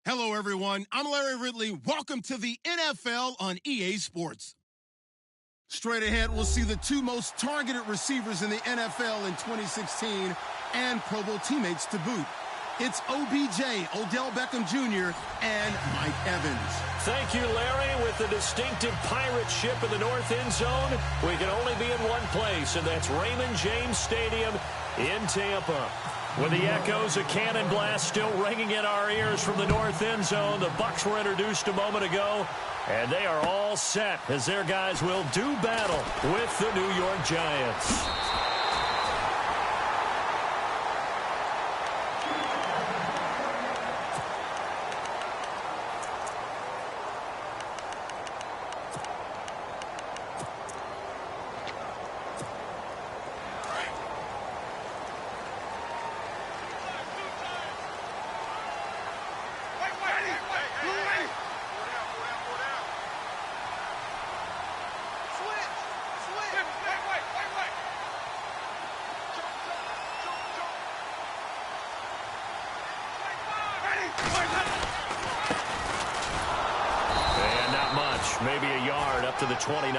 Hello, everyone. I'm Larry Ridley. Welcome to the NFL on EA Sports. Straight ahead, we'll see the two most targeted receivers in the NFL in 2016 and Pro Bowl teammates to boot. It's OBJ, Odell Beckham Jr., and Mike Evans. Thank you, Larry. With the distinctive pirate ship in the north end zone, we can only be in one place, and that's Raymond James Stadium in Tampa. With the echoes of cannon blast still ringing in our ears from the north end zone, the Bucs were introduced a moment ago, and they are all set as their guys will do battle with the New York Giants. Maybe a yard up to the 29.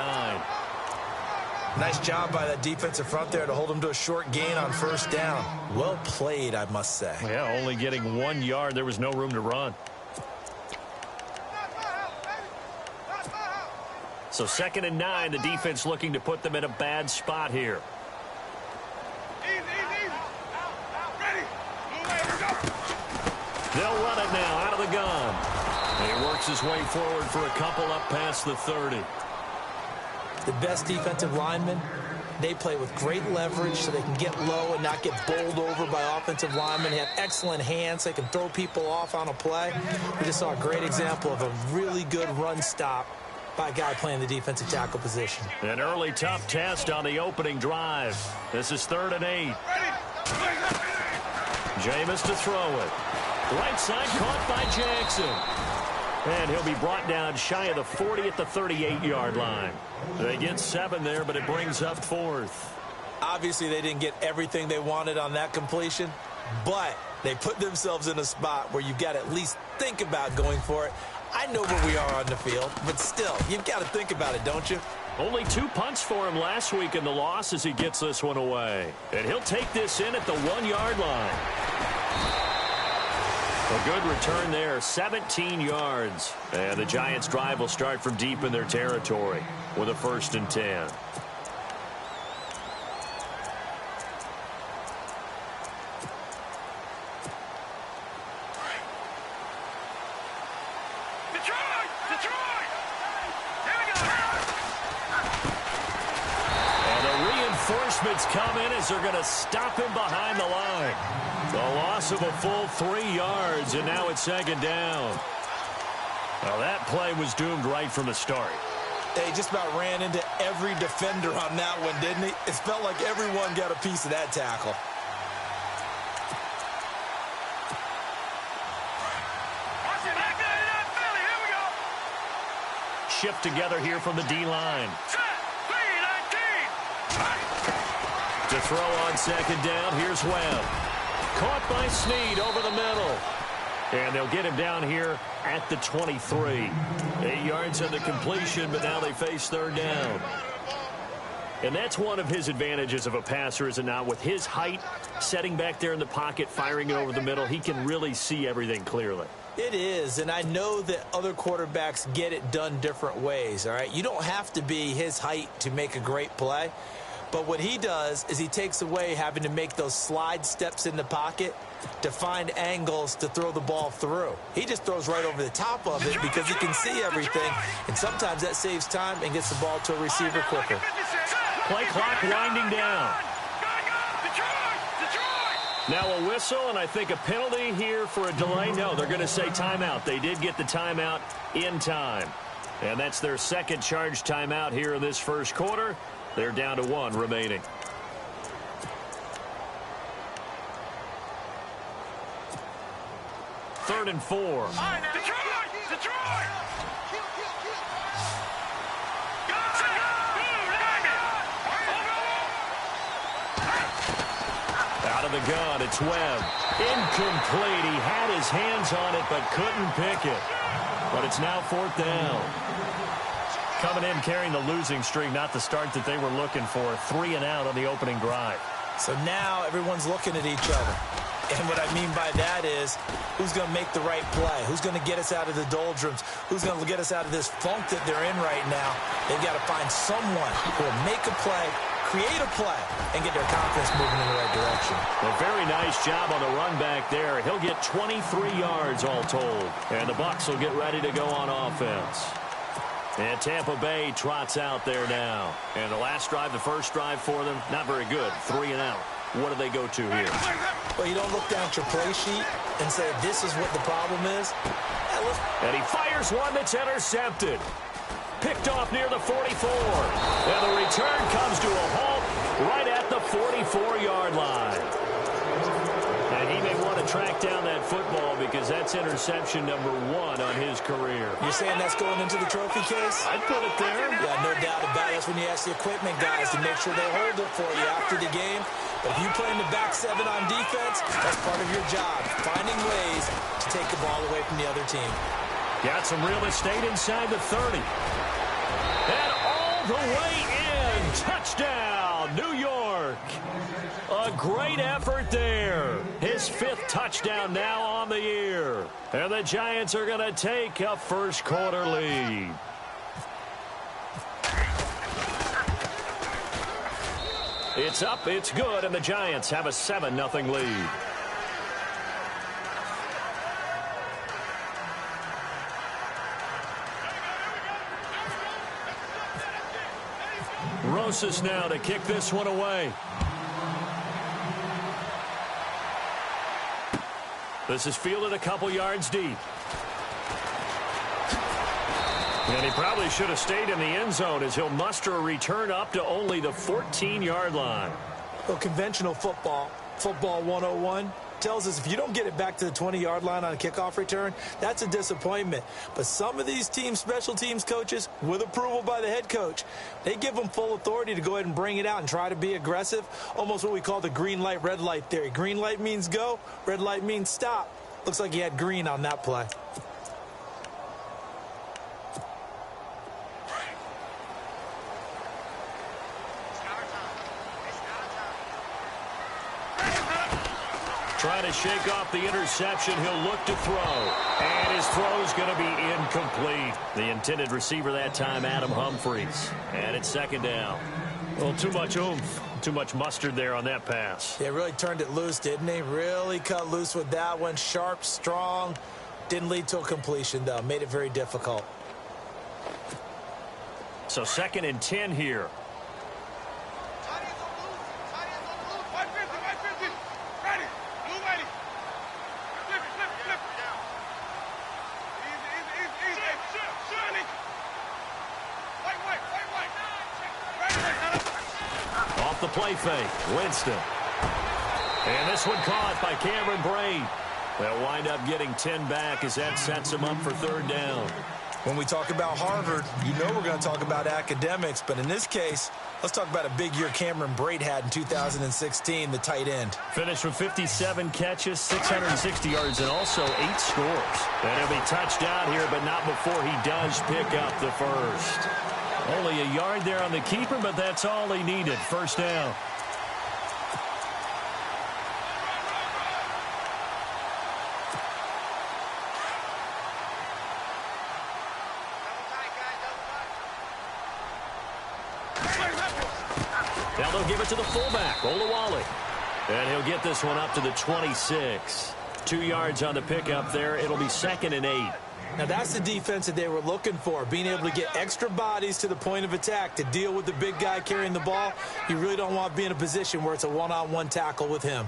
Nice job by that defensive front there to hold him to a short gain on first down. Well played, I must say. Yeah, only getting 1 yard. There was no room to run. So 2nd and 9, the defense looking to put them in a bad spot here. They'll run it now out of the gun. He works his way forward for a couple up past the 30. The best defensive linemen, they play with great leverage so they can get low and not get bowled over by offensive linemen. They have excellent hands. They can throw people off on a play. We just saw a great example of a really good run stop by a guy playing the defensive tackle position. An early tough test on the opening drive. This is 3rd and 8. Jameis to throw it. Right side caught by Jackson. And he'll be brought down shy of the 40 at the 38-yard line. They get 7 there, but it brings up 4th. Obviously, they didn't get everything they wanted on that completion, but they put themselves in a spot where you've got to at least think about going for it. I know where we are on the field, but still, you've got to think about it, don't you? Only 2 punts for him last week in the loss as he gets this one away. And he'll take this in at the 1-yard line. A good return there, 17 yards. And the Giants' drive will start from deep in their territory with a 1st and 10. And the reinforcements come in as they're going to stop him behind the line. The loss of a full 3 yards, and now it's 2nd down. Well, that play was doomed right from the start. They just about ran into every defender on that one, didn't he? It felt like everyone got a piece of that tackle. Shift together here from the D-line. To throw on 2nd down, here's Webb. Caught by Snead over the middle. And they'll get him down here at the 23. 8 yards on the completion, but now they face 3rd down. And that's one of his advantages of a passer, is it not? With his height, setting back there in the pocket, firing it over the middle, he can really see everything clearly. It is, and I know that other quarterbacks get it done different ways, all right? You don't have to be his height to make a great play. But what he does is he takes away having to make those slide steps in the pocket to find angles to throw the ball through. He just throws right over the top of it because he can see everything, and sometimes that saves time and gets the ball to a receiver quicker. Play clock winding down. Now a whistle, and I think a penalty here for a delay. No, they're going to say timeout. They did get the timeout in time. And that's their 2nd charge timeout here in this 1st quarter. They're down to 1 remaining. Third and 4. Detroit! Out of the gun. It's Webb. Incomplete. He had his hands on it but couldn't pick it. But it's now 4th down. Coming in carrying the losing streak, not the start that they were looking for. 3 and out on the opening drive. So now everyone's looking at each other. And what I mean by that is, who's going to make the right play? Who's going to get us out of the doldrums? Who's going to get us out of this funk that they're in right now? They've got to find someone who will make a play, create a play, and get their confidence moving in the right direction. A very nice job on the run back there. He'll get 23 yards all told. And the Bucs will get ready to go on offense. And Tampa Bay trots out there now. And the last drive, the first drive for them, not very good. 3 and out. What do they go to here? Well, you don't look down at your play sheet and say, this is what the problem is. And he fires one that's intercepted. Picked off near the 44. And the return comes to a halt right at the 44-yard line. And he may want to track down that football because that's interception number 1 on his career. You're saying that's going into the trophy case? I'd put it there. Yeah, no doubt about it. That's when you ask the equipment guys to make sure they hold it for you after the game. But if you play in the back 7 on defense, that's part of your job, finding ways to take the ball away from the other team. Got some real estate inside the 30. And all the way in. Touchdown, New York. A great effort there. His 5th touchdown now on the year. And the Giants are going to take a first-quarter lead. It's up, it's good, and the Giants have a 7-0 lead. Rosas now to kick this one away. This is fielded a couple yards deep. And he probably should have stayed in the end zone as he'll muster a return up to only the 14-yard line. Well, conventional football 101, tells us if you don't get it back to the 20-yard line on a kickoff return, that's a disappointment. But some of these teams, special teams coaches, with approval by the head coach, they give them full authority to go ahead and bring it out and try to be aggressive, almost what we call the green light, red light theory. Green light means go, red light means stop. Looks like he had green on that play. Trying to shake off the interception. He'll look to throw. And his throw's going to be incomplete. The intended receiver that time, Adam Humphries. And it's 2nd down. Well, too much oomph. Too much mustard there on that pass. Yeah, really turned it loose, didn't he? Really cut loose with that one. Sharp, strong. Didn't lead to a completion, though. Made it very difficult. So 2nd and 10 here. Off the play fake, Winston. And this one caught by Cameron Brate. They'll wind up getting 10 back as that sets him up for 3rd down. When we talk about Harvard, you know we're going to talk about academics, but in this case, let's talk about a big year Cameron Brate had in 2016, the tight end. Finished with 57 catches, 660 yards, and also 8 scores. And he'll be touchdown here, but not before he does pick up the first. Only a yard there on the keeper, but that's all he needed. 1st down. Now they'll give it to the fullback, Olawale. And he'll get this one up to the 26. 2 yards on the pickup there. It'll be 2nd and 8. Now that's the defense that they were looking for, being able to get extra bodies to the point of attack to deal with the big guy carrying the ball. You really don't want to be in a position where it's a one-on-one tackle with him.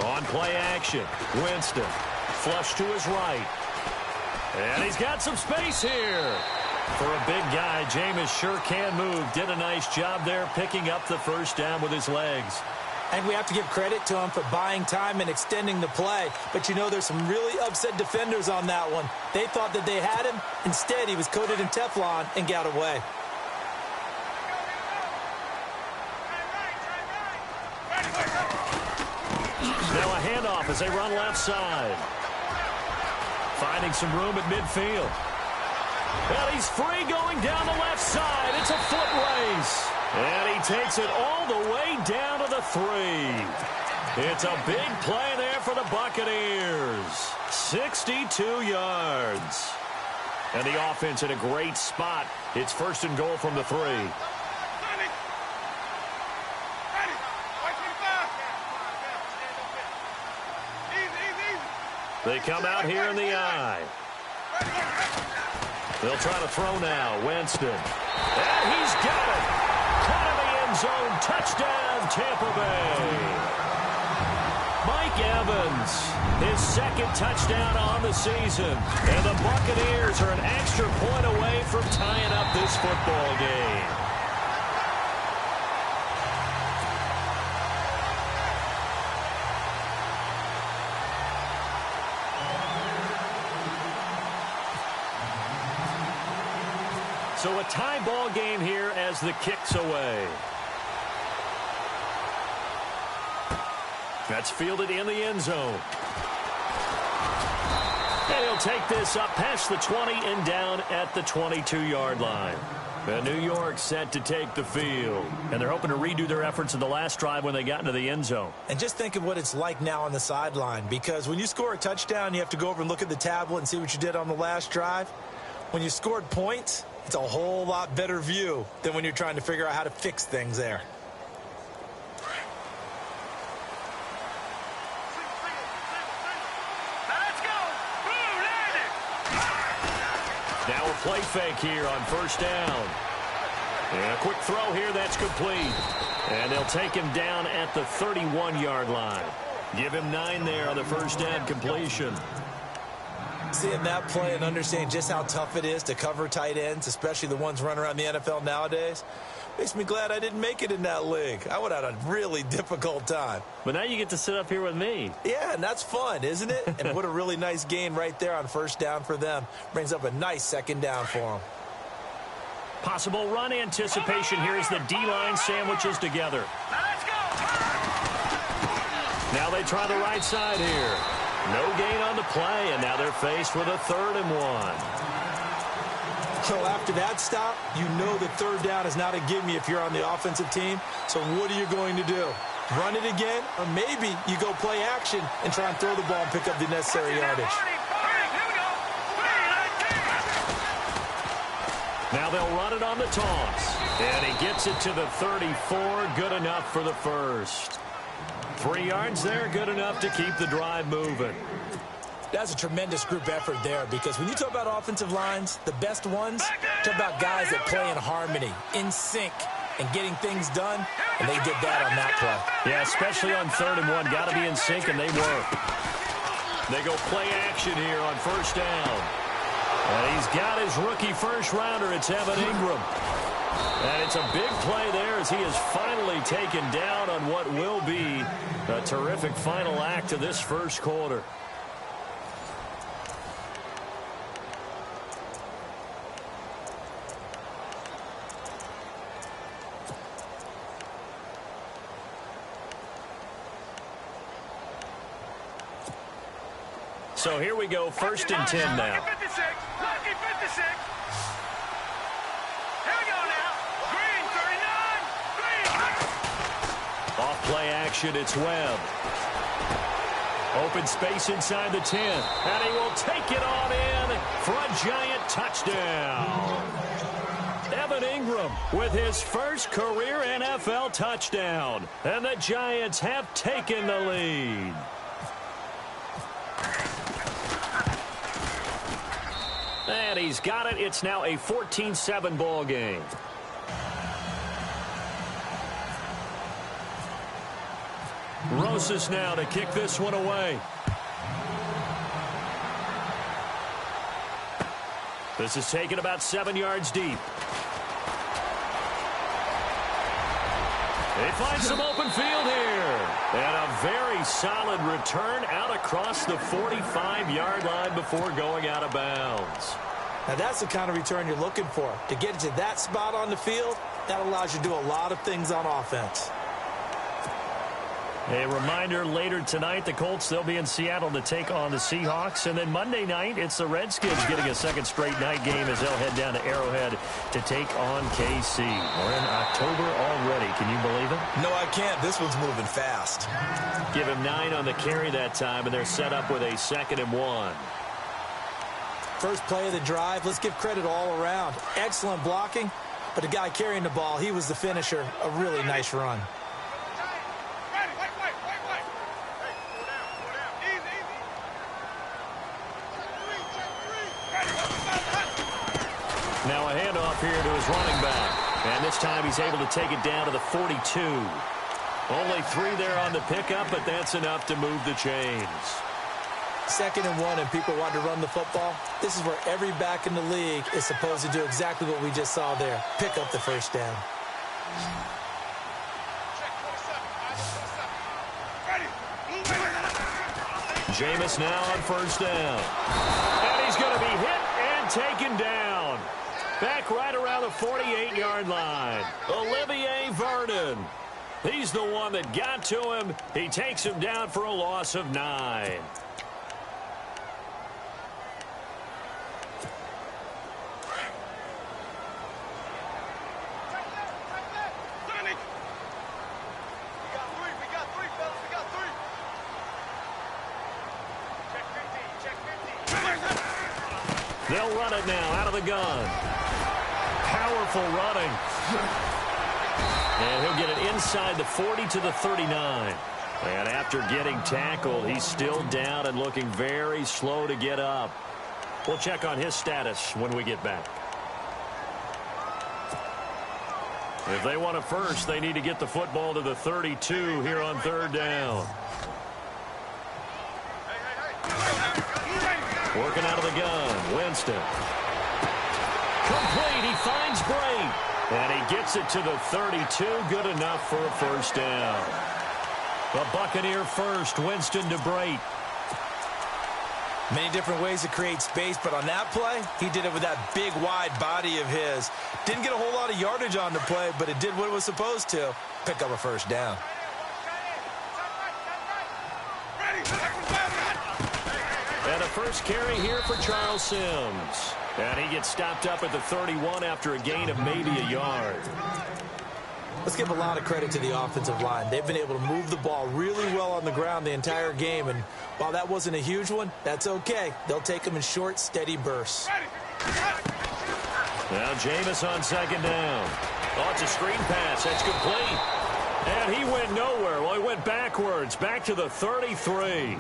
On play action, Winston. Flush to his right. And he's got some space here. For a big guy, Jameis sure can move. Did a nice job there picking up the 1st down with his legs. And we have to give credit to him for buying time and extending the play. But, you know, there's some really upset defenders on that one. They thought that they had him. Instead, he was coated in Teflon and got away. Now a handoff as they run left side. Finding some room at midfield. Well, he's free going down the left side. It's a foot race. And he takes it all the way down to the 3. It's a big play there for the Buccaneers. 62 yards. And the offense in a great spot. It's first and goal from the 3. They come out here in the eye. They'll try to throw now. Winston. And he's got it. Caught in the end zone. Touchdown, Tampa Bay. Mike Evans, his second touchdown on the season. And the Buccaneers are an extra point away from tying up this football game. So a tie ball game here as the kick's away. That's fielded in the end zone. And he'll take this up past the 20 and down at the 22-yard line. And New York set to take the field. And they're hoping to redo their efforts in the last drive when they got into the end zone. And just think of what it's like now on the sideline. Because when you score a touchdown, you have to go over and look at the tablet and see what you did on the last drive. When you scored points, it's a whole lot better view than when you're trying to figure out how to fix things there. Now a play fake here on first down. And a quick throw here that's complete. And they'll take him down at the 31-yard line. Give him 9 there on the first down completion. Seeing that play and understanding just how tough it is to cover tight ends, especially the ones running around the NFL nowadays, makes me glad I didn't make it in that league. I would have had a really difficult time. But now you get to sit up here with me. Yeah, and that's fun, isn't it? And what a really nice gain right there on first down for them. Brings up a nice second down for them. Possible run anticipation here as the D-line sandwiches together. Now they try the right side here. No gain on the play, and now they're faced with a 3rd and 1. So after that stop, you know that third down is not a gimme if you're on the offensive team. So what are you going to do? Run it again? Or maybe you go play action and try and throw the ball and pick up the necessary yardage. Now they'll run it on the toss. And he gets it to the 34. Good enough for the first. 3 yards there, good enough to keep the drive moving. That's a tremendous group effort there because when you talk about offensive lines, the best ones, talk about guys that play in harmony, in sync, and getting things done, and they did that on that play. Yeah, especially on 3rd and 1. Got to be in sync, and they were. They go play action here on first down. And he's got his rookie first-rounder. It's Evan Ingram. And it's a big play there as he is finally taken down on what will be a terrific final act of this first quarter. So here we go, 1st and 10 now. Lucky 56. Lucky 56. Here we go now. Green 39. Green. Off play action, it's Webb. Open space inside the 10. And he will take it on in for a giant touchdown. Evan Ingram with his first career NFL touchdown. And the Giants have taken the lead. And he's got it. It's now a 14-7 ball game. Rosas now to kick this one away. This is taken about 7 yards deep. They find some open field here. And a very solid return out across the 45-yard line before going out of bounds. Now, that's the kind of return you're looking for. To get to that spot on the field, that allows you to do a lot of things on offense. A reminder, later tonight, the Colts, they'll be in Seattle to take on the Seahawks. And then Monday night, it's the Redskins getting a second straight night game as they'll head down to Arrowhead to take on KC. We're in October already. Can you believe it? No, I can't. This one's moving fast. Give him 9 on the carry that time, and they're set up with a 2nd and 1. First play of the drive, let's give credit all around. Excellent blocking, but the guy carrying the ball, he was the finisher. A really nice run. Now a handoff here to his running back. And this time he's able to take it down to the 42. Only 3 there on the pickup, but that's enough to move the chains. 2nd and 1 and people want to run the football. This is where every back in the league is supposed to do exactly what we just saw there. Pick up the first down. Jameis now on first down. And he's going to be hit and taken down. Back right around the 48-yard line. Olivier Vernon. He's the one that got to him. He takes him down for a loss of 9. They'll run it now out of the gun. Powerful running. And he'll get it inside the 40 to the 39. And after getting tackled, he's still down and looking very slow to get up. We'll check on his status when we get back. If they want a first, they need to get the football to the 32 here on 3rd down. Working out of the gun, Winston. Complete, he finds Bray. And he gets it to the 32, good enough for a first down. The Buccaneer first, Winston to Bray. Many different ways to create space, but on that play, he did it with that big, wide body of his. Didn't get a whole lot of yardage on the play, but it did what it was supposed to. Pick up a first down. And a first carry here for Charles Sims. And he gets stopped up at the 31 after a gain of maybe a yard. Let's give a lot of credit to the offensive line. They've been able to move the ball really well on the ground the entire game. And while that wasn't a huge one, that's okay. They'll take them in short, steady bursts. Now Jameis on 2nd down. Oh, it's a screen pass. That's complete. And he went nowhere. Well, he went backwards, back to the 33.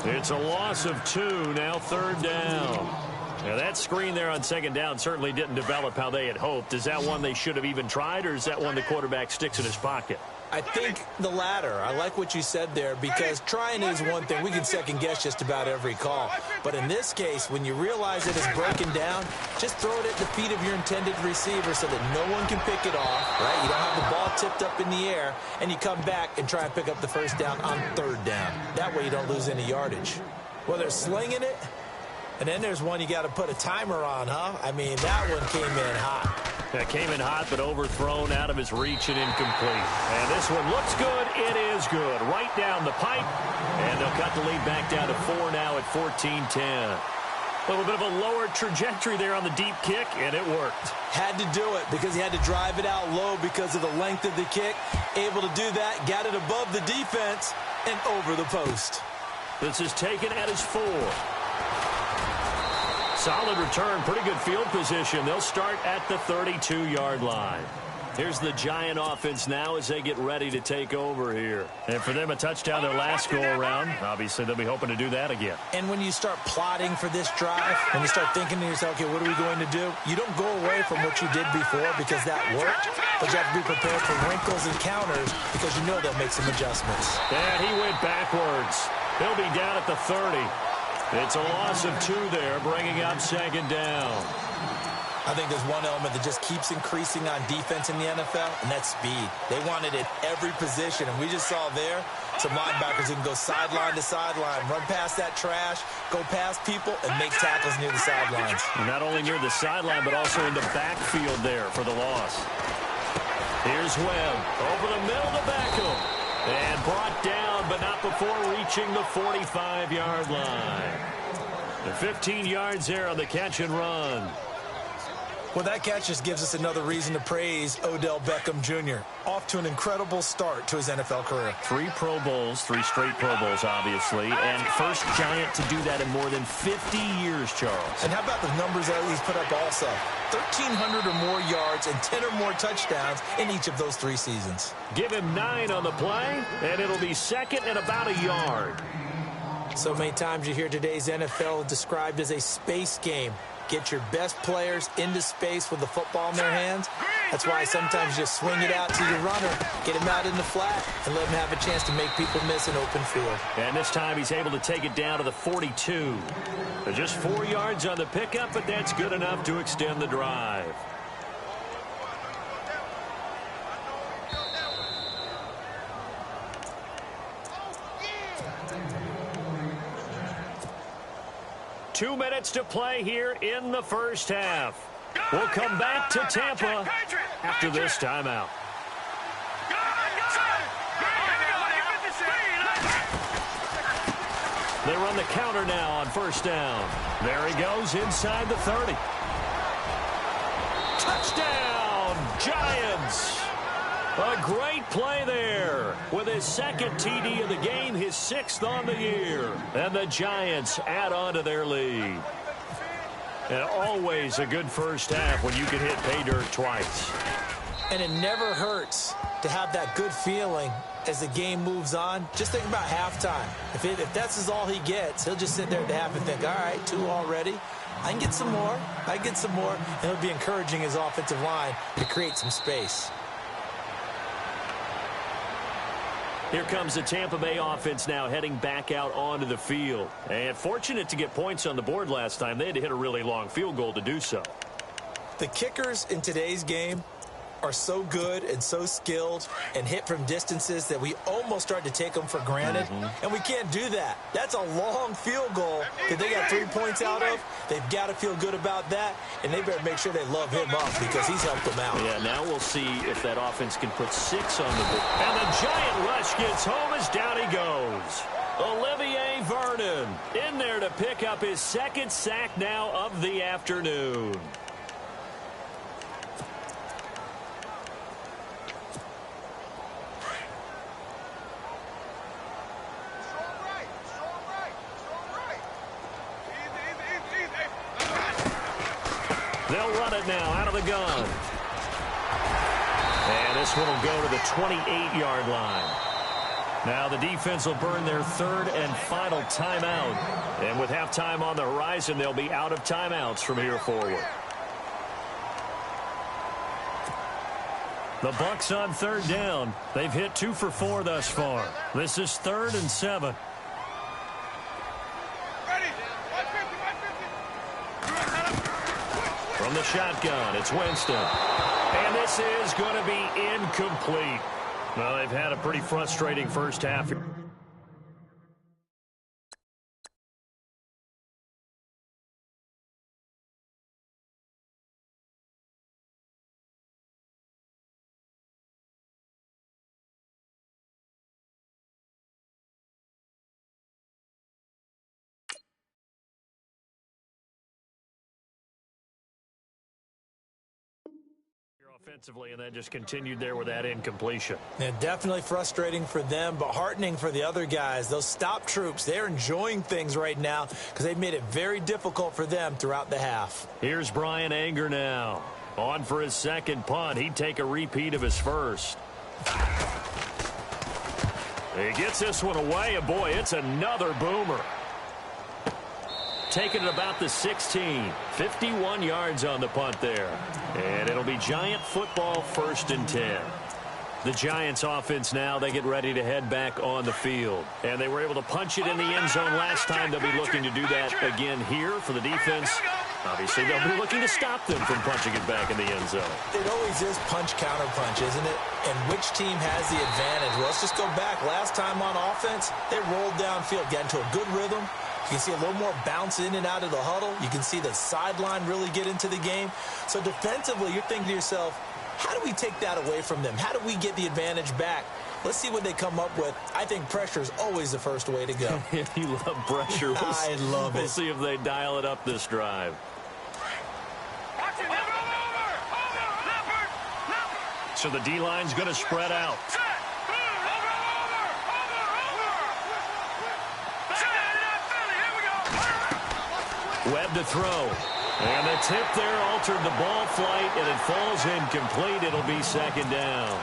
It's a loss of 2, now 3rd down. Now, that screen there on 2nd down certainly didn't develop how they had hoped. Is that one they should have even tried, or is that one the quarterback sticks in his pocket? I think the latter. I like what you said there, because trying is one thing. We can second-guess just about every call. But in this case, when you realize that it's broken down, just throw it at the feet of your intended receiver so that no one can pick it off, right? You don't have the ball tipped up in the air, and you come back and try and pick up the first down on 3rd down. That way you don't lose any yardage. Well, they're slinging it, and then there's one you got to put a timer on, huh? I mean, that one came in hot. That came in hot, but overthrown, out of his reach and incomplete. And this one looks good. It is good. Right down the pipe. And they'll cut the lead back down to 4 now at 14-10. A little bit of a lower trajectory there on the deep kick, and it worked. Had to do it because he had to drive it out low because of the length of the kick. Able to do that, got it above the defense and over the post. This is taken at his 4. Solid return, pretty good field position. They'll start at the 32-yard line. Here's the Giant offense now as they get ready to take over here. And for them, a touchdown their last go-around. Obviously, they'll be hoping to do that again. And when you start plotting for this drive, when you start thinking to yourself, okay, what are we going to do? You don't go away from what you did before because that worked, but you have to be prepared for wrinkles and counters because you know they'll make some adjustments. And he went backwards. He'll be down at the 30. It's a loss of 2 there, bringing up 2nd down. I think there's one element that just keeps increasing on defense in the NFL, and that's speed. They want it at every position, and we just saw there some linebackers who can go sideline to sideline, run past that trash, go past people, and make tackles near the sidelines. Not only near the sideline, but also in the backfield there for the loss. Here's Webb over the middle to Beckham. And brought down, but not before reaching the 45-yard line. The 15 yards there on the catch and run. Well, that catch just gives us another reason to praise Odell Beckham Jr. Off to an incredible start to his NFL career. 3 Pro Bowls, 3 straight Pro Bowls, obviously, and first Giant to do that in more than 50 years, Charles. And how about the numbers that he's put up also? 1,300 or more yards and 10 or more touchdowns in each of those 3 seasons. Give him 9 on the play, and it'll be second and about a yard. So many times you hear today's NFL described as a space game. Get your best players into space with the football in their hands. That's why sometimes you just swing it out to your runner, get him out in the flat, and let him have a chance to make people miss an open field. And this time he's able to take it down to the 42. There's just 4 yards on the pickup, but that's good enough to extend the drive. Two minutes to play here in the first half. We'll come back to Tampa after this timeout. They run the counter now on first down. There he goes inside the 30. Touchdown, Giants! A great play there with his second TD of the game, his 6th on the year. And the Giants add on to their lead. And always a good first half when you can hit pay dirt twice. And it never hurts to have that good feeling as the game moves on. Just think about halftime. If that's all he gets, he'll just sit there at the half and think, all right, 2 already. I can get some more. I can get some more. And he'll be encouraging his offensive line to create some space. Here comes the Tampa Bay offense now heading back out onto the field. And fortunate to get points on the board last time. They had to hit a really long field goal to do so. The kickers in today's game are so good and so skilled and hit from distances that we almost start to take them for granted. And we can't do that. That's a long field goal that they got 3 points out of. They've got to feel good about that, and they better make sure they love him up because he's helped them out. Yeah, now we'll see if that offense can put 6 on the board. And the Giant rush gets home as down he goes. Olivier Vernon in there to pick up his 2nd sack now of the afternoon. They'll run it now out of the gun. And this one will go to the 28-yard line. Now the defense will burn their 3rd and final timeout. And with halftime on the horizon, they'll be out of timeouts from here forward. The Bucs on 3rd down. They've hit 2 for 4 thus far. This is 3rd and 7. From the shotgun, it's Winston. And this is going to be incomplete. Well, they've had a pretty frustrating first half. Offensively, and then just continued there with that incompletion. Yeah, definitely frustrating for them, but heartening for the other guys. Those stop troops, they're enjoying things right now because they've made it very difficult for them throughout the half. Here's Brian Anger now. On for his 2nd punt. He'd take a repeat of his 1st. He gets this one away, and boy, it's another boomer. Taking it about the 16. 51 yards on the punt there. And it'll be Giant football 1st and 10. The Giants offense now, they get ready to head back on the field. And they were able to punch it in the end zone last time. They'll be looking to do that again here for the defense. Obviously, they'll be looking to stop them from punching it back in the end zone. It always is punch-counter-punch, isn't it? And which team has the advantage? Well, let's just go back. Last time on offense, they rolled downfield, got into a good rhythm. You can see a little more bounce in and out of the huddle. You can see the sideline really get into the game. So defensively, you're thinking to yourself, how do we take that away from them? How do we get the advantage back? Let's see what they come up with. I think pressure is always the first way to go. You love pressure. I love it. We'll see if they dial it up this drive. So the D-line's going to spread out. Webb to throw. And the tip there altered the ball flight, and it falls incomplete. It'll be second down.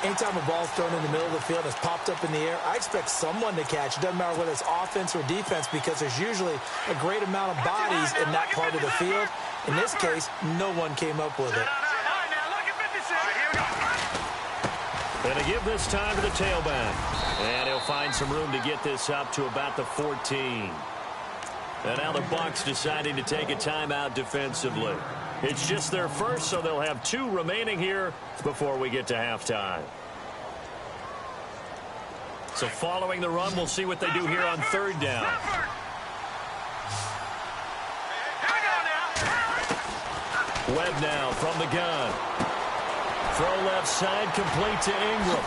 Anytime a ball's thrown in the middle of the field and it's popped up in the air, I expect someone to catch. It doesn't matter whether it's offense or defense because there's usually a great amount of bodies in that part of the field. In this case, no one came up with it. And to give this time to the tailback. And he'll find some room to get this up to about the 14. And now the Bucs deciding to take a timeout defensively. It's just their first, so they'll have 2 remaining here before we get to halftime. So following the run, we'll see what they do here on third down. Webb now from the gun. Throw left side, complete to Ingram.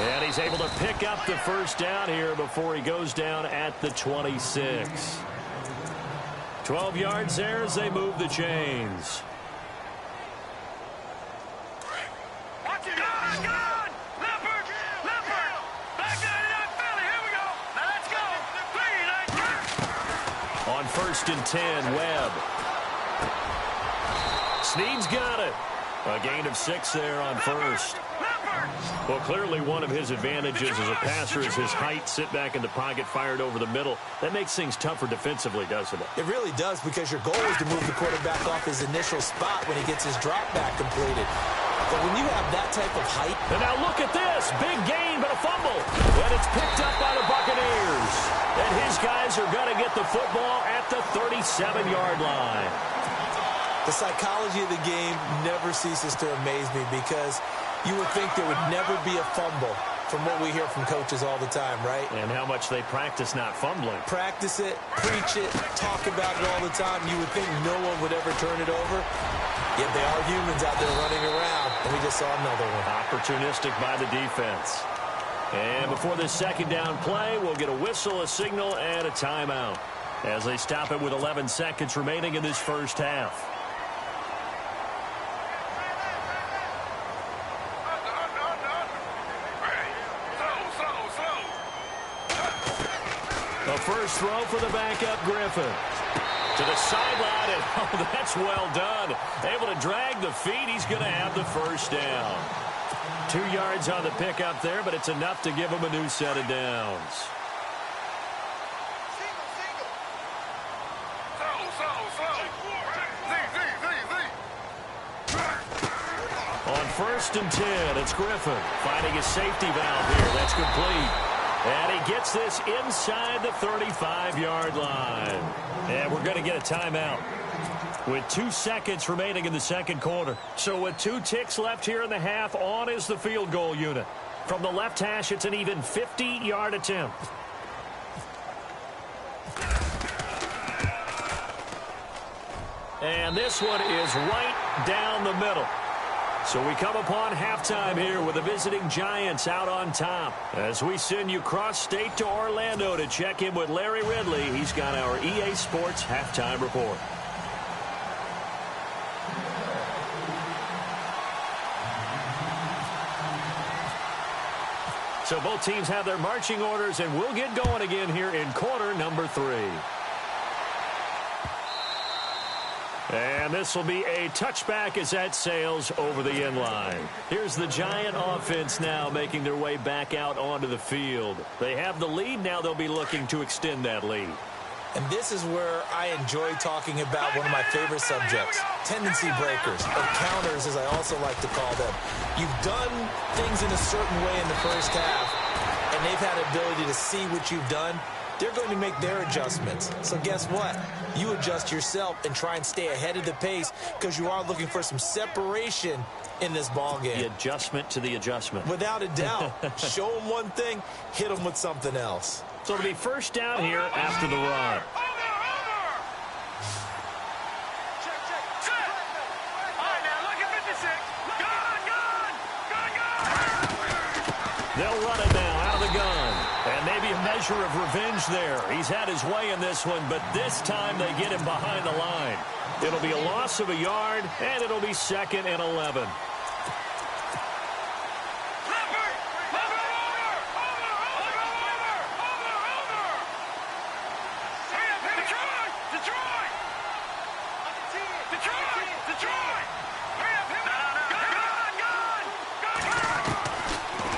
And he's able to pick up the first down here before he goes down at the 26. 12 yards there as they move the chains. On 1st and 10, Webb. Snead's got it. A gain of 6 there on first. Well, clearly one of his advantages as a passer is his height. Sit back in the pocket, fired over the middle. That makes things tougher defensively, doesn't it? It really does, because your goal is to move the quarterback off his initial spot when he gets his drop back completed. But when you have that type of height... And now look at this. Big gain, but a fumble. And it's picked up by the Buccaneers. And his guys are going to get the football at the 37-yard line. The psychology of the game never ceases to amaze me, because you would think there would never be a fumble from what we hear from coaches all the time, right? And how much they practice not fumbling. Practice it, preach it, talk about it all the time. You would think no one would ever turn it over. Yet they are humans out there running around, and we just saw another one. Opportunistic by the defense. And before this second down play, we'll get a whistle, a signal, and a timeout as they stop it with 11 seconds remaining in this first half. The first throw for the backup, Griffin. To the sideline, and oh, that's well done. Able to drag the feet. He's going to have the first down. 2 yards on the pickup there, but it's enough to give him a new set of downs. On 1st and 10, it's Griffin finding his safety valve here. That's complete. And he gets this inside the 35-yard line. And we're going to get a timeout with 2 seconds remaining in the second quarter. So with 2 ticks left here in the half, on is the field goal unit. From the left hash, it's an even 50-yard attempt. And this one is right down the middle. So we come upon halftime here with the visiting Giants out on top. As we send you cross-state to Orlando to check in with Larry Ridley. He's got our EA Sports halftime report. So both teams have their marching orders, and we'll get going again here in quarter number 3. And this will be a touchback as that sails over the end line. Here's the Giant offense now making their way back out onto the field. They have the lead. Now they'll be looking to extend that lead. And this is where I enjoy talking about one of my favorite subjects, tendency breakers, or counters as I also like to call them. You've done things in a certain way in the first half, and they've had the ability to see what you've done they're going to make their adjustments. So guess what? You adjust yourself and try and stay ahead of the pace because you are looking for some separation in this ball game. The adjustment to the adjustment. Without a doubt. Show them one thing, hit them with something else. So it'll be first down here after the run. They'll run it now out of the gun. And maybe a measure of revenge there. He's had his way in this one, but this time they get him behind the line. It'll be a loss of a yard, and it'll be 2nd and 11.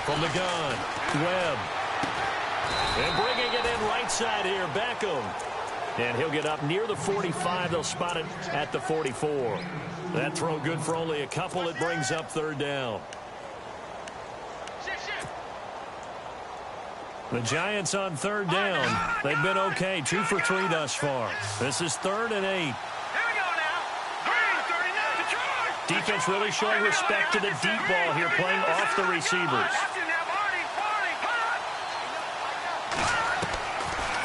From the gun, Webb. And bringing it in right side here, Beckham. And he'll get up near the 45. They'll spot it at the 44. That throw good for only a couple. It brings up 3rd down. The Giants on 3rd down. They've been okay. 2 for 3 thus far. This is 3rd and 8. Defense really showing respect to the deep ball here, playing off the receivers.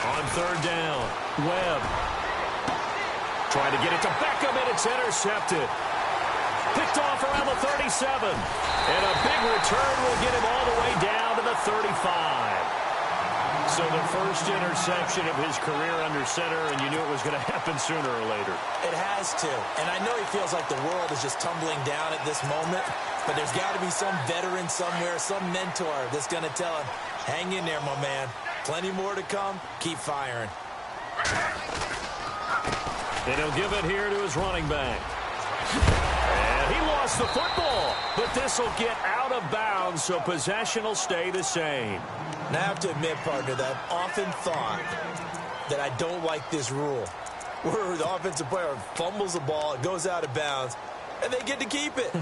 On 3rd down, Webb. Trying to get it to Beckham, and it's intercepted. Picked off around the 37. And a big return will get him all the way down to the 35. So the first interception of his career under center, and you knew it was going to happen sooner or later. It has to. And I know he feels like the world is just tumbling down at this moment, but there's got to be some veteran somewhere, some mentor that's going to tell him, hang in there, my man. Plenty more to come. Keep firing. And he'll give it here to his running back. And he lost the football, but this will get out of bounds, so possession will stay the same. And I have to admit, partner, that I've often thought that I don't like this rule, where the offensive player fumbles the ball, it goes out of bounds, and they get to keep it.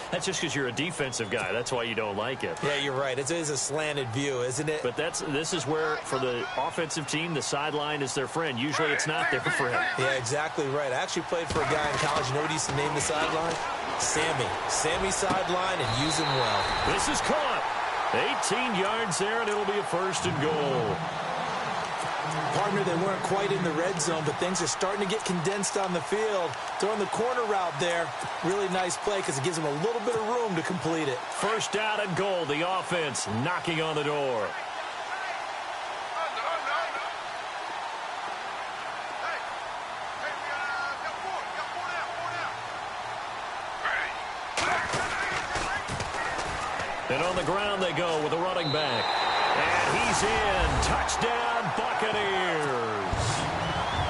That's just because you're a defensive guy. That's why you don't like it. Yeah, you're right. It is a slanted view, isn't it? But this is where, for the offensive team, the sideline is their friend. Usually it's not their friend. Yeah, exactly right. I actually played for a guy in college. You know what he used to name the sideline? Sammy. Sammy sideline, and use him well. This is caught. 18 yards there, and it'll be a 1st and goal. Partner, they weren't quite in the red zone, but things are starting to get condensed on the field. Throwing the corner route there. Really nice play because it gives them a little bit of room to complete it. 1st down and goal. The offense knocking on the door. And on the ground they go with a running back. And he's in. Touchdown, Buccaneers.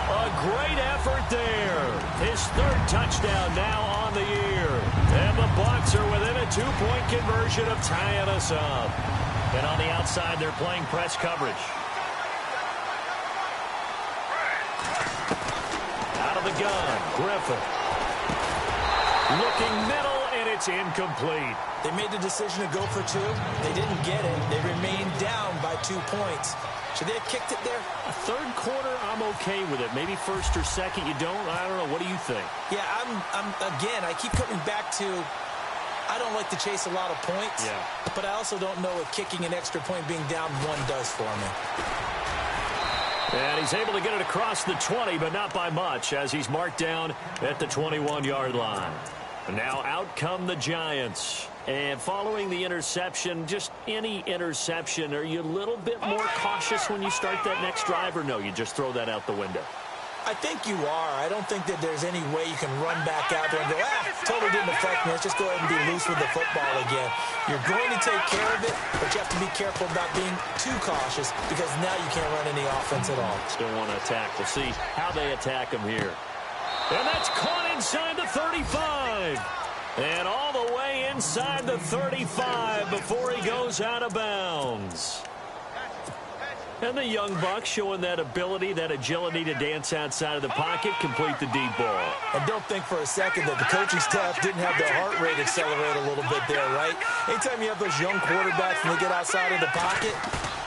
A great effort there. His 3rd touchdown now on the year. And the Bucs are within a 2-point conversion of tying us up. And on the outside, they're playing press coverage. Out of the gun, Griffin. Looking middle, and it's incomplete. They made the decision to go for 2. They didn't get it. They remained down by 2 points. Should they have kicked it there? A 3rd quarter, I'm okay with it. Maybe 1st or 2nd, you don't? I don't know. What do you think? Yeah, again, I keep coming back to I don't like to chase a lot of points. Yeah. But I also don't know what kicking an extra point being down 1 does for me. And he's able to get it across the 20, but not by much, as he's marked down at the 21-yard line. And now out come the Giants. And following the interception, just any interception, are you a little bit more cautious when you start that next drive, or no, you just throw that out the window? I think you are. I don't think that there's any way you can run back out there and go, totally didn't affect me. Let's just go ahead and be loose with the football again. You're going to take care of it, but you have to be careful about being too cautious because now you can't run any offense at all. Still want to attack. We'll see how they attack him here. And that's caught inside the 35. And all the way inside the 35 before he goes out of bounds. And the young Bucks showing that ability, that agility to dance outside of the pocket, complete the deep ball. And don't think for a second that the coaching staff didn't have their heart rate accelerate a little bit there, right? Anytime you have those young quarterbacks and they get outside of the pocket,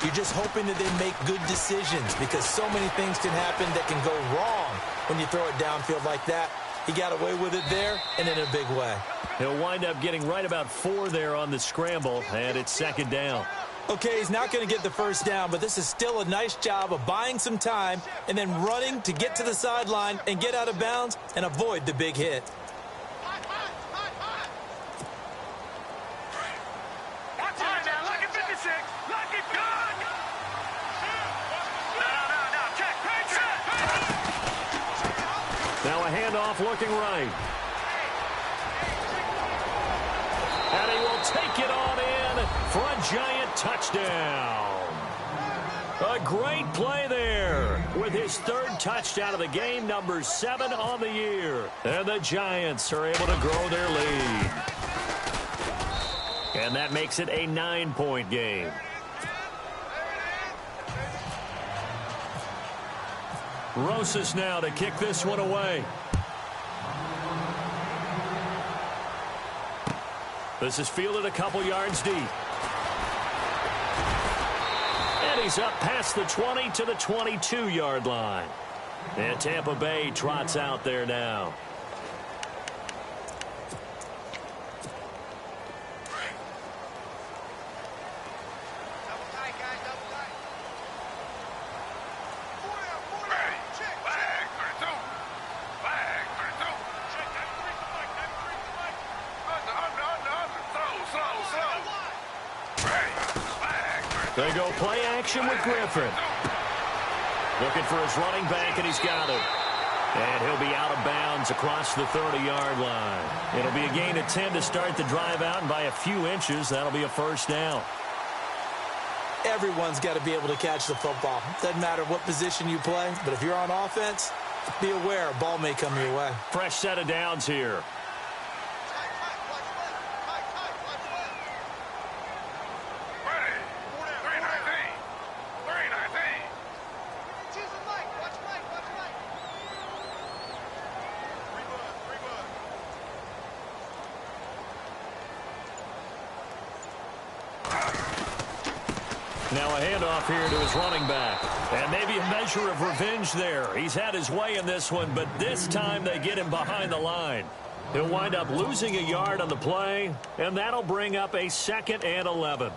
You're just hoping that they make good decisions because so many things can happen that can go wrong when you throw it downfield like that. He got away with it there and in a big way. He'll wind up getting right about 4 there on the scramble, and it's 2nd down. Okay, he's not going to get the first down, but this is still a nice job of buying some time and then running to get to the sideline and get out of bounds and avoid the big hit. Now a handoff looking right. And he will take it on in for a giant touchdown. A great play there with his 3rd touchdown of the game, number 7 on the year. And the Giants are able to grow their lead. And that makes it a 9-point game. Rosas now to kick this one away. This is fielded a couple yards deep. And he's up past the 20 to the 22-yard line. And Tampa Bay trots out there now. They go play action with Griffin. Looking for his running back, and he's got it. And he'll be out of bounds across the 30-yard line. It'll be a gain of 10 to start the drive out, and by a few inches, that'll be a 1st down. Everyone's got to be able to catch the football. Doesn't matter what position you play, but if you're on offense, be aware a ball may come your way. Fresh set of downs here. Now a handoff here to his running back. And maybe a measure of revenge there. He's had his way in this one, but this time they get him behind the line. He'll wind up losing a yard on the play, and that'll bring up a 2nd and 11.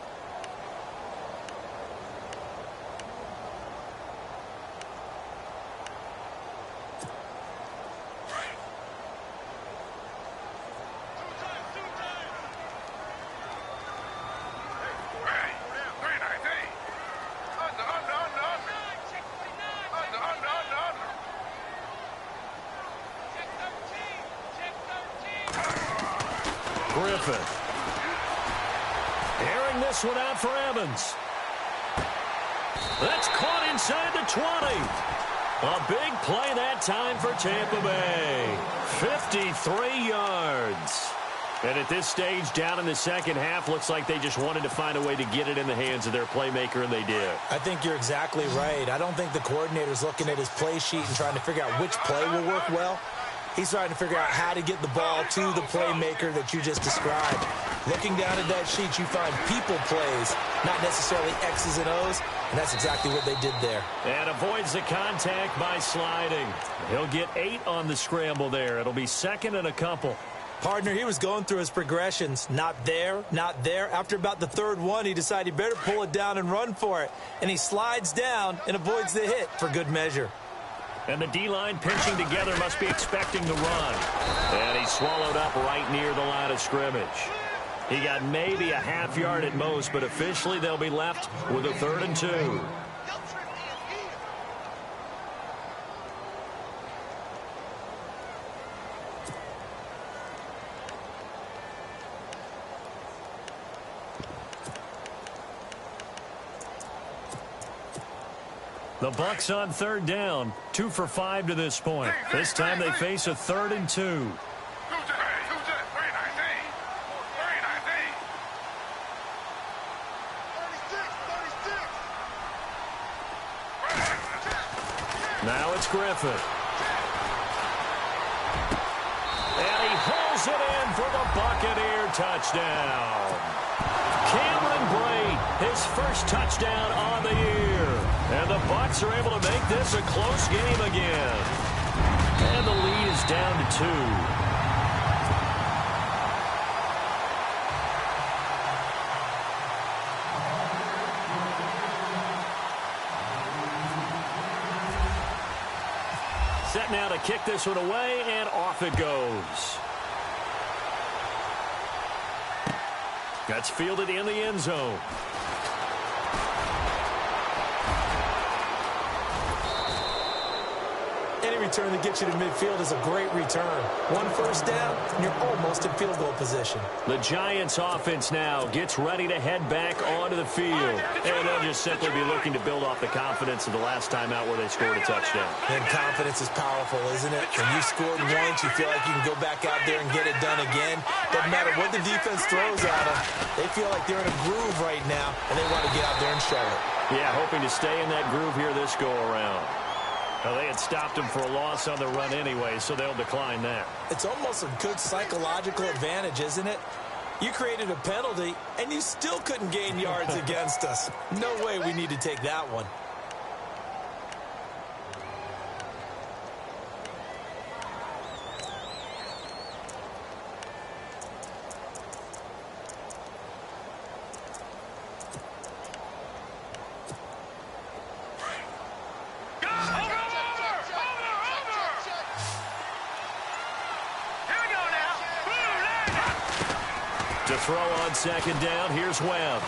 Griffin. Airing this one out for Evans. That's caught inside the 20. A big play that time for Tampa Bay. 53 yards. And at this stage, down in the second half, looks like they just wanted to find a way to get it in the hands of their playmaker, and they did. I think you're exactly right. I don't think the coordinator's looking at his play sheet and trying to figure out which play will work well. He's trying to figure out how to get the ball to the playmaker that you just described. Looking down at that sheet, you find people plays, not necessarily X's and O's, and that's exactly what they did there. And avoids the contact by sliding. He'll get 8 on the scramble there. It'll be 2nd and a couple. Partner, he was going through his progressions. Not there, not there. After about the 3rd one, he decided he better pull it down and run for it. And he slides down and avoids the hit for good measure. And the D-line pinching together must be expecting the run. And he's swallowed up right near the line of scrimmage. He got maybe a half yard at most, but officially they'll be left with a 3rd and 2. The Bucs on 3rd down, 2 for 5 to this point. This time they face a 3rd and 2. Now it's Griffin. And he pulls it in for the Buccaneer touchdown. Cameron Brate, his first touchdown on the year. And the Bucs are able to make this a close game again. And the lead is down to 2. Set now to kick this one away, and off it goes. That's fielded in the end zone. Any return that gets you to midfield is a great return. One first down, and you're almost in field goal position. The Giants offense now gets ready to head back onto the field. And they'll just simply be looking to build off the confidence of the last time out where they scored a touchdown. And confidence is powerful, isn't it? When you scored once, you feel like you can go back out there and get it done again. Doesn't matter what the defense throws at them. They feel like they're in a groove right now, and they want to get out there and show it. Yeah, hoping to stay in that groove here this go-around. Well, they had stopped him for a loss on the run anyway, so they'll decline that. It's almost a good psychological advantage, isn't it? You created a penalty, and you still couldn't gain yards against us. No way we need to take that one. To throw on second down, here's Webb.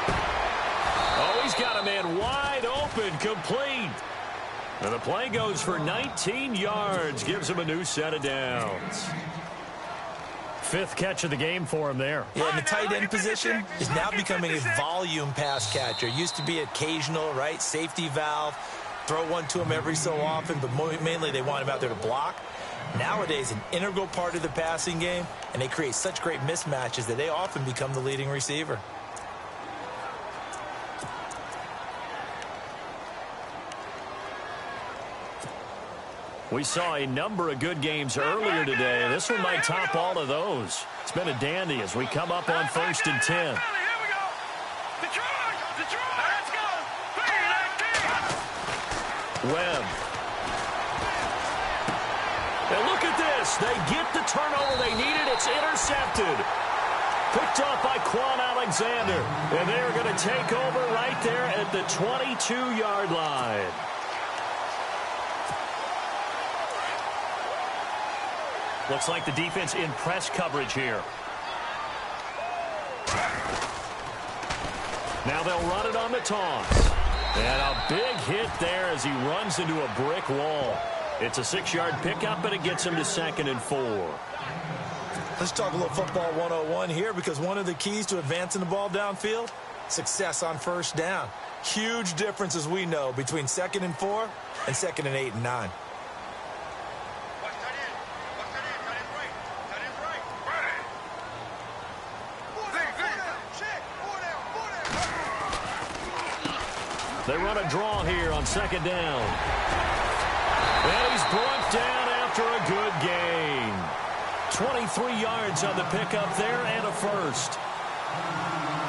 Oh, he's got a man wide open, complete. And the play goes for 19 yards, gives him a new set of downs. Fifth catch of the game for him there. Yeah, and the tight end position is now becoming a volume pass catcher. Used to be occasional, right? Safety valve. Throw one to him every so often, but mainly they want him out there to block. Nowadays, an integral part of the passing game, and they create such great mismatches that they often become the leading receiver. We saw a number of good games earlier today. This one might top all of those. It's been a dandy as we come up on 1st and 10. Here we go. Detroit. Let's go. Webb. And look at this. They get the turnover they needed. It's intercepted. Picked off by Quan Alexander. And they're going to take over right there at the 22-yard line. Looks like the defense in press coverage here. Now they'll run it on the toss. And a big hit there as he runs into a brick wall. It's a 6-yard pickup, and it gets him to 2nd and 4. Let's talk a little football 101 here, because one of the keys to advancing the ball downfield, success on first down. Huge difference, as we know, between 2nd and 4 and 2nd and 8 and 9. They run a draw here on 2nd down. And he's brought down after a good gain. 23 yards on the pickup there and a first.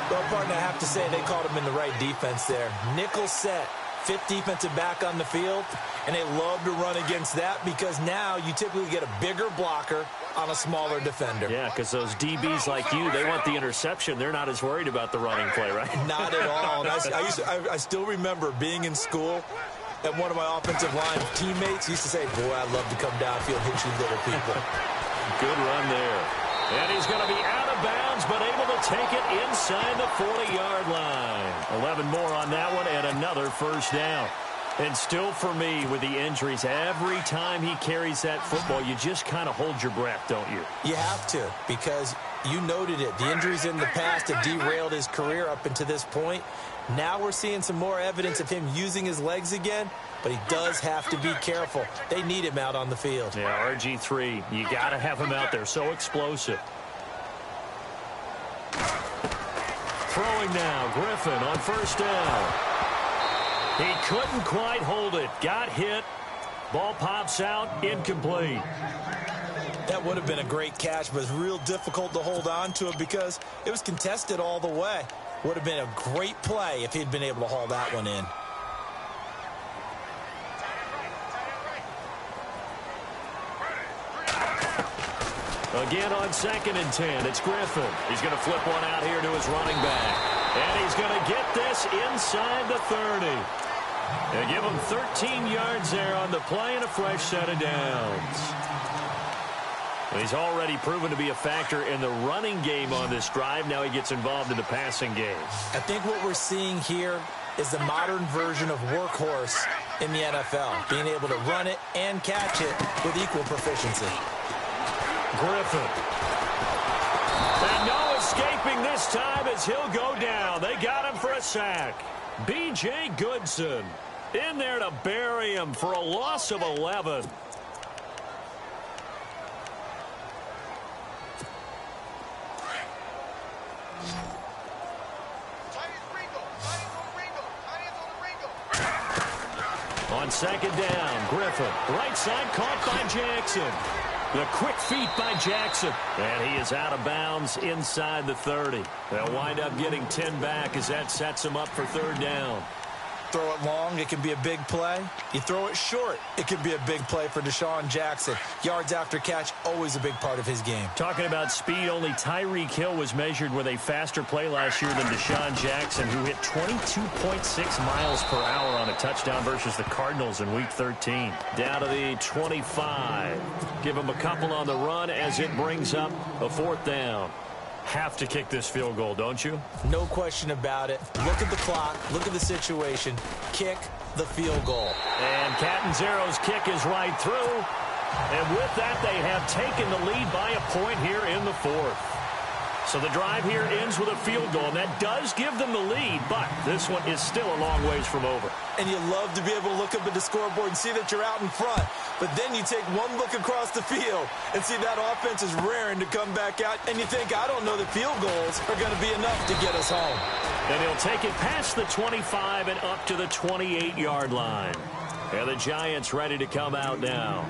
Well, partner, I have to say they called him in the right defense there. Nickel set, 5th defensive back on the field, and they love to run against that because now you typically get a bigger blocker on a smaller defender. Yeah, because those DBs like you, they want the interception. They're not as worried about the running play, right? Not at all. And I still remember being in school, and one of my offensive line teammates used to say, boy, I'd love to come downfield and hit you little people. Good run there. And he's going to be out of bounds, but able to take it inside the 40-yard line. 11 more on that one, and another first down. And still for me, with the injuries, every time he carries that football, you just kind of hold your breath, don't you? You have to, because you noted it. The injuries in the past have derailed his career up until this point. Now we're seeing some more evidence of him using his legs again, but he does have to be careful. They need him out on the field. Yeah, RG3, you got to have him out there. So explosive. Throwing now, Griffin on first down. He couldn't quite hold it. Got hit. Ball pops out. Incomplete. That would have been a great catch, but it's real difficult to hold on to it because it was contested all the way. Would have been a great play if he'd been able to haul that one in. Again on 2nd and 10, it's Griffin. He's going to flip one out here to his running back. And he's going to get this inside the 30. And give him 13 yards there on the play and a fresh set of downs. He's already proven to be a factor in the running game on this drive. Now he gets involved in the passing game. I think what we're seeing here is the modern version of workhorse in the NFL, being able to run it and catch it with equal proficiency. Griffin. And no escaping this time as he'll go down. They got him for a sack. B.J. Goodson in there to bury him for a loss of 11. On 2nd down, Griffin. Right side caught by Jackson. The quick feet by Jackson. And he is out of bounds inside the 30. They'll wind up getting 10 back as that sets him up for 3rd down. Throw it long, it can be a big play. You throw it short, it can be a big play for Deshaun Jackson. Yards after catch, always a big part of his game. Talking about speed, only Tyreek Hill was measured with a faster play last year than Deshaun Jackson, who hit 22.6 miles per hour on a touchdown versus the Cardinals in Week 13. Down to the 25. Give him a couple on the run as it brings up a 4th down. Have to kick this field goal, don't you? No question about it. Look at the clock. Look at the situation. Kick the field goal. And Catanzaro's kick is right through. And with that, they have taken the lead by a point here in the 4th. So the drive here ends with a field goal, and that does give them the lead, but this one is still a long ways from over. And you love to be able to look up at the scoreboard and see that you're out in front. But then you take one look across the field and see that offense is raring to come back out. And you think, I don't know that field goals are going to be enough to get us home. And he'll take it past the 25 and up to the 28-yard line. And the Giants ready to come out now.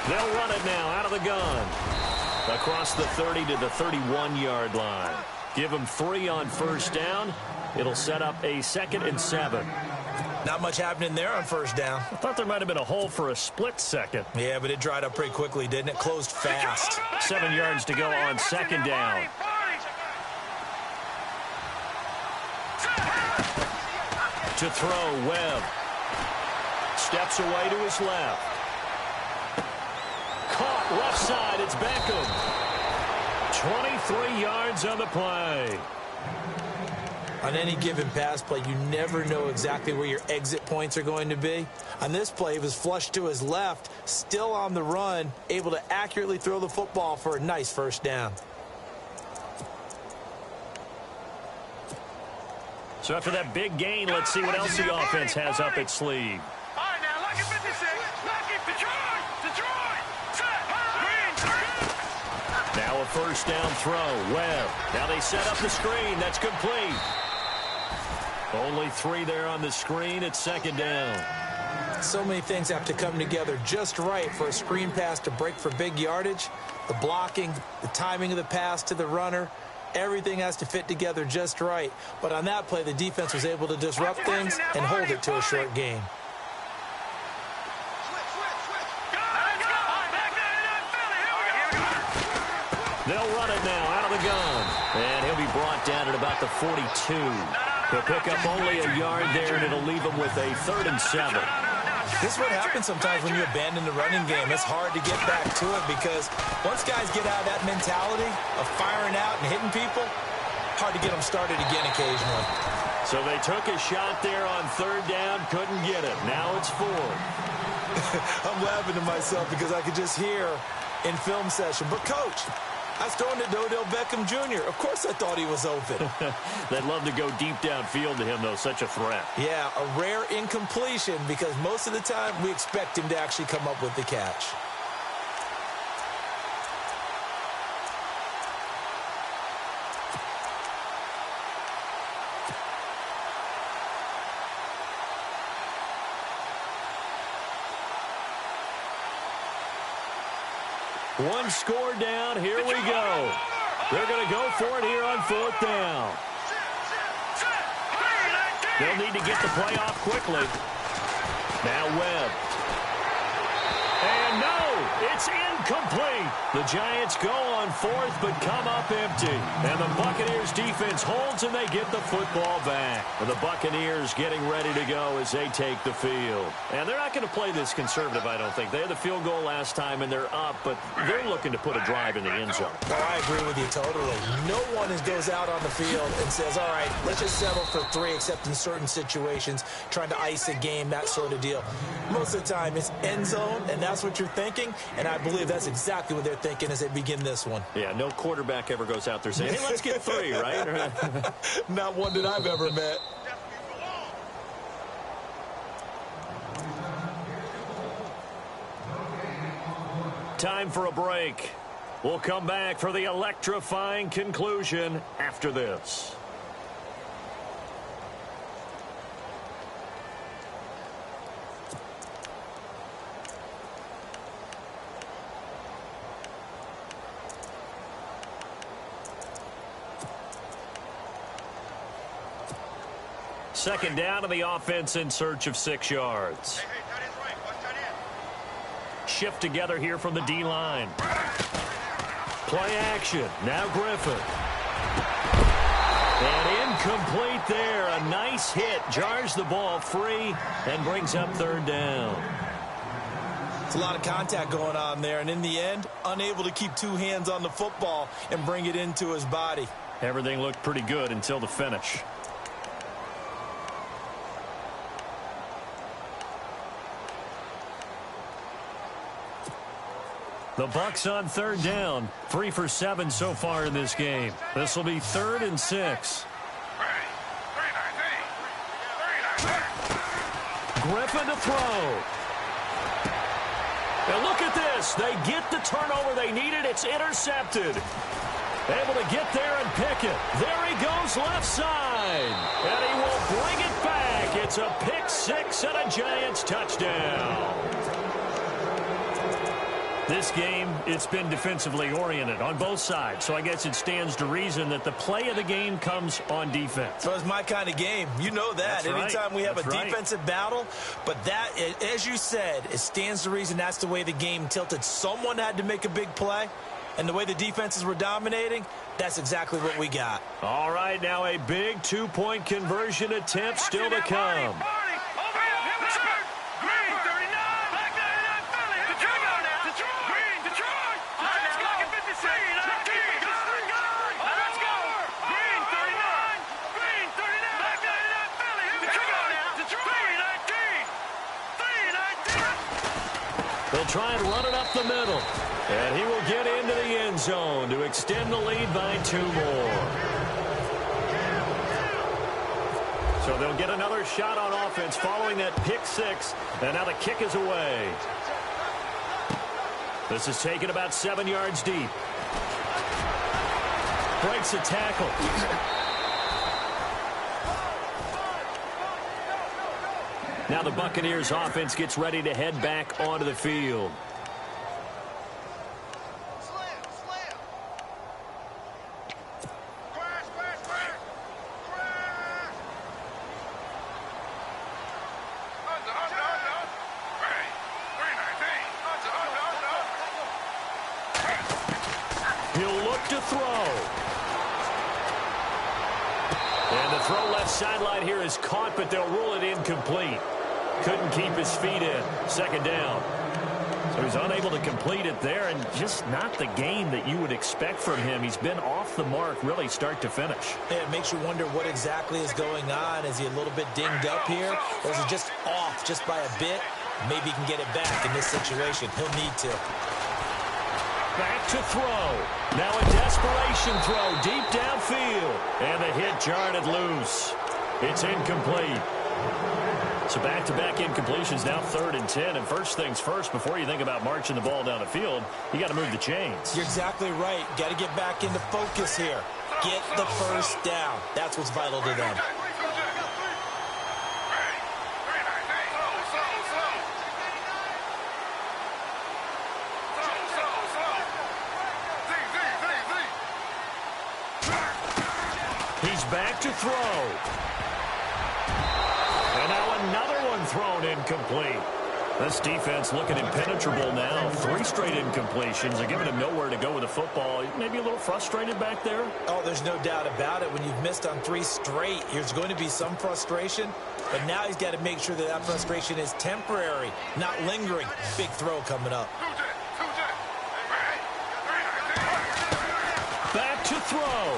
They'll run it now out of the gun. Across the 30 to the 31-yard line. Give them 3 on 1st down. It'll set up a 2nd and 7. Not much happening there on 1st down. I thought there might have been a hole for a split second. Yeah, but it dried up pretty quickly, didn't it? Closed fast. 7 yards to go on 2nd down. To throw, Webb. Steps away to his left. Caught left side, it's Beckham. 23 yards on the play. On any given pass play, you never know exactly where your exit points are going to be. On this play, he was flushed to his left, still on the run, able to accurately throw the football for a nice 1st down. So after that big gain, let's see what else the offense has up its sleeve. All right, now, lucky 56. Lucky Detroit. Now a 1st down throw. Webb. Now they set up the screen. That's complete. Only 3 there on the screen. It's 2nd down. So many things have to come together just right for a screen pass to break for big yardage. The blocking, the timing of the pass to the runner, everything has to fit together just right. But on that play, the defense was able to disrupt things and hold it to a short gain. They'll run it now out of the gun. And he'll be brought down at about the 42. He'll pick up only a yard there, and it'll leave him with a 3rd and 7. This is what happens sometimes when you abandon the running game. It's hard to get back to it because once guys get out of that mentality of firing out and hitting people, hard to get them started again occasionally. So they took a shot there on 3rd down, couldn't get it. Now it's 4th. I'm laughing to myself because I could just hear in film session, but coach, I was throwing to Odell Beckham Jr. Of course I thought he was open. They'd love to go deep downfield to him, though. Such a threat. Yeah, a rare incompletion because most of the time we expect him to actually come up with the catch. One score down. Here we go. They're going to go for it here on 4th down. They'll need to get the play off quickly. Now Webb. And no, it's incomplete. The Giants go on 4th but come up empty. And the Buccaneers defense holds and they get the football back. And the Buccaneers getting ready to go as they take the field. And they're not going to play this conservative, I don't think. They had the field goal last time and they're up, but they're looking to put a drive in the end zone. Oh, I agree with you totally. No one goes out on the field and says, all right, let's just settle for 3 except in certain situations, trying to ice a game, that sort of deal. Most of the time it's end zone, and that's what you're thinking, and I believe that's exactly what they're thinking as they begin this one. Yeah, no quarterback ever goes out there saying, hey, let's get 3, right? Not one that I've ever met. Time for a break. We'll come back for the electrifying conclusion after this. Second down to the offense in search of 6 yards. Shift together here from the D-line. Play action. Now Griffin. And incomplete there. A nice hit. Jars the ball free and brings up 3rd down. It's a lot of contact going on there, and in the end, unable to keep 2 hands on the football and bring it into his body. Everything looked pretty good until the finish. The Bucs on 3rd down. 3 for 7 so far in this game. This will be 3rd and 6. Griffin to throw. And look at this. They get the turnover they needed. It's intercepted. Able to get there and pick it. There he goes left side. And he will bring it back. It's a pick 6 and a Giants touchdown. This game, it's been defensively oriented on both sides, so I guess it stands to reason that the play of the game comes on defense. So it's my kind of game. You know that. That's right. Anytime we have That's a right. defensive battle, but that, as you said, it stands to reason that's the way the game tilted. Someone had to make a big play, and the way the defenses were dominating, that's exactly what we got. All right, now a big 2-point conversion attempt still to come. They'll try and run it up the middle. And he will get into the end zone to extend the lead by 2 more. So they'll get another shot on offense following that pick 6. And now the kick is away. This is taken about 7 yards deep. Breaks a tackle. Now the Buccaneers offense gets ready to head back onto the field. He'll look to throw. And the throw left sideline here is caught, but they'll rule it incomplete. Couldn't keep his feet in. 2nd down. So he's unable to complete it there, and just not the game that you would expect from him. He's been off the mark really start to finish. Yeah, it makes you wonder what exactly is going on. Is he a little bit dinged up here, or is it just off just by a bit? Maybe he can get it back in this situation. He'll need to. Back to throw. Now a desperation throw deep downfield. And the hit jarred it loose. It's incomplete. So back-to-back incompletions, now 3rd and 10. And first things first, before you think about marching the ball down the field, you got to move the chains. You're exactly right. Got to get back into focus here. Get the first down. That's what's vital to them. He's back to throw. And now another one thrown incomplete. This defense looking impenetrable now. 3 straight incompletions. They're giving him nowhere to go with the football. Maybe a little frustrated back there. Oh, there's no doubt about it. When you've missed on 3 straight, there's going to be some frustration. But now he's got to make sure that that frustration is temporary, not lingering. Big throw coming up. Back to throw.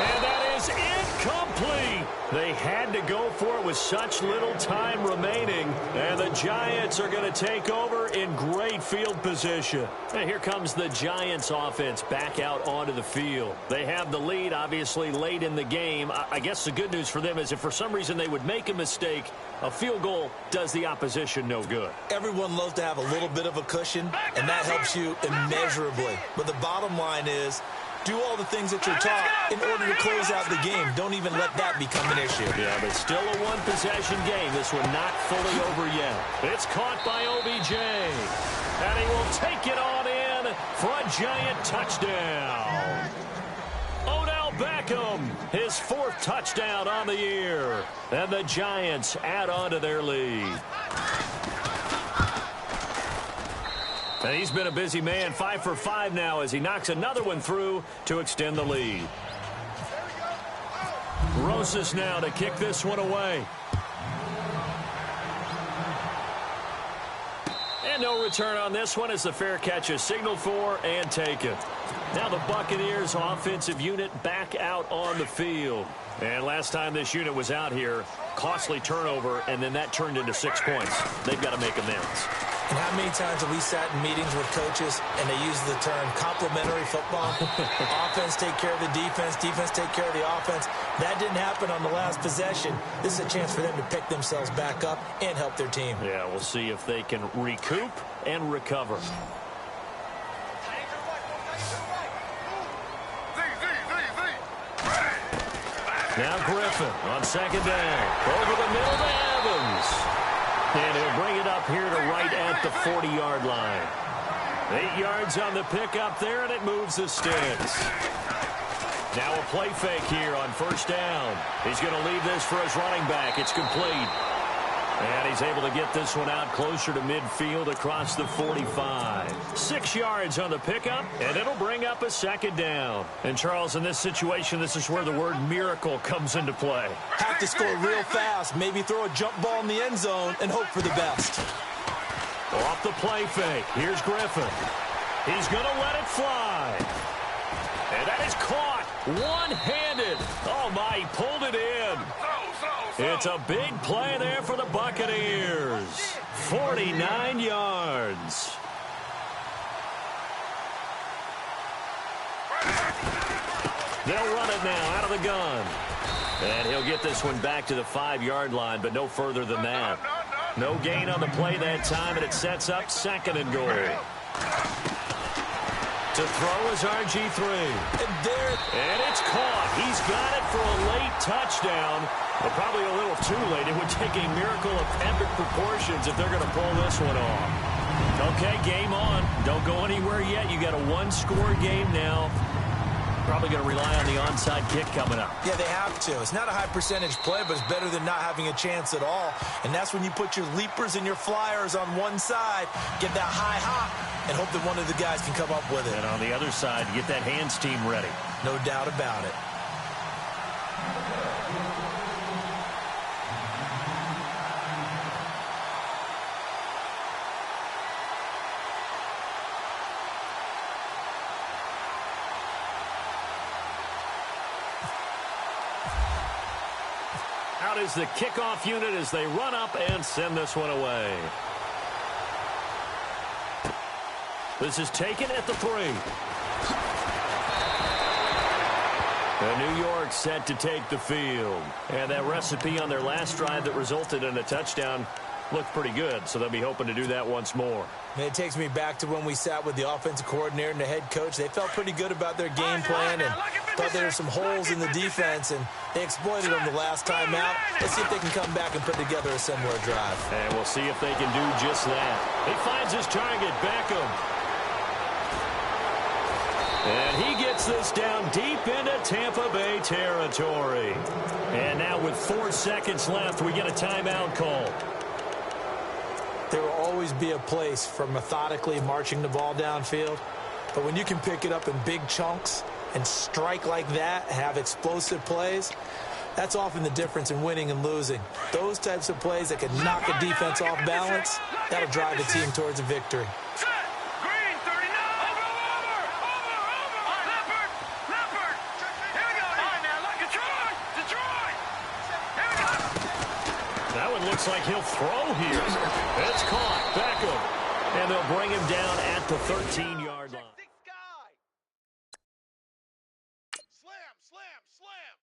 And that is incomplete. They had to go for it with such little time remaining. And the Giants are going to take over in great field position. And here comes the Giants offense back out onto the field. They have the lead, obviously, late in the game. I guess the good news for them is if for some reason they would make a mistake, a field goal does the opposition no good. Everyone loves to have a little bit of a cushion, and that helps you immeasurably. But the bottom line is, do all the things that you're taught in order to close out the game. Don't even let that become an issue. Yeah, but still a one-possession game. This one not fully over yet. It's caught by OBJ. And he will take it on in for a Giant touchdown. Odell Beckham, his 4th touchdown on the year. And the Giants add on to their lead. And he's been a busy man, 5 for 5 now as he knocks another one through to extend the lead. Rosas now to kick this one away. And no return on this one as the fair catch is signaled for and taken. Now the Buccaneers offensive unit back out on the field. And last time this unit was out here, costly turnover, and then that turned into 6 points. They've got to make amends. And how many times have we sat in meetings with coaches and they use the term complementary football? Offense take care of the defense, defense take care of the offense. That didn't happen on the last possession. This is a chance for them to pick themselves back up and help their team. Yeah, we'll see if they can recoup and recover. Now Griffin on 2nd down. Over the middle to Evans. And he'll bring it up here to right at the 40-yard line. 8 yards on the pickup there, and it moves the sticks. Now a play fake here on 1st down. He's going to leave this for his running back. It's complete. And he's able to get this one out closer to midfield across the 45. 6 yards on the pickup, and it'll bring up a 2nd down. And, Charles, in this situation, this is where the word miracle comes into play. Have to score real fast, maybe throw a jump ball in the end zone and hope for the best. Off the play fake. Here's Griffin. He's going to let it fly. And that is caught one-handed. Oh, my, he pulled it in. It's a big play there for the Buccaneers. 49 yards. They'll run it now out of the gun. And he'll get this one back to the 5-yard line, but no further than that. No gain on the play that time, and it sets up 2nd and goal. To throw is RG3. And it's caught. He's got it for a late touchdown. But probably a little too late. It would take a miracle of epic proportions if they're going to pull this one off. Okay, game on. Don't go anywhere yet. You got a 1-score game now. Probably going to rely on the onside kick coming up. Yeah, they have to. It's not a high percentage play, but it's better than not having a chance at all. And that's when you put your leapers and your flyers on one side, get that high hop, and hope that one of the guys can come up with it. And on the other side, get that hands team ready. No doubt about it. Out is the kickoff unit as they run up and send this one away. This is taken at the 3. And New York set to take the field. And that recipe on their last drive that resulted in a touchdown looked pretty good, so they'll be hoping to do that once more. And it takes me back to when we sat with the offensive coordinator and the head coach. They felt pretty good about their game plan and thought there were some holes in the defense, and they exploited them the last time out. Let's see if they can come back and put together a similar drive. And we'll see if they can do just that. He finds his target, Beckham. And he gets this down deep into Tampa Bay territory. And now with 4 seconds left, we get a timeout call. There will always be a place for methodically marching the ball downfield. But when you can pick it up in big chunks and strike like that, have explosive plays, that's often the difference in winning and losing. Those types of plays that can knock a defense off balance, that'll drive the team towards a victory. Looks like he'll throw here. It's caught. Beckham. And they'll bring him down at the 13-yard line. Slam, slam, slam.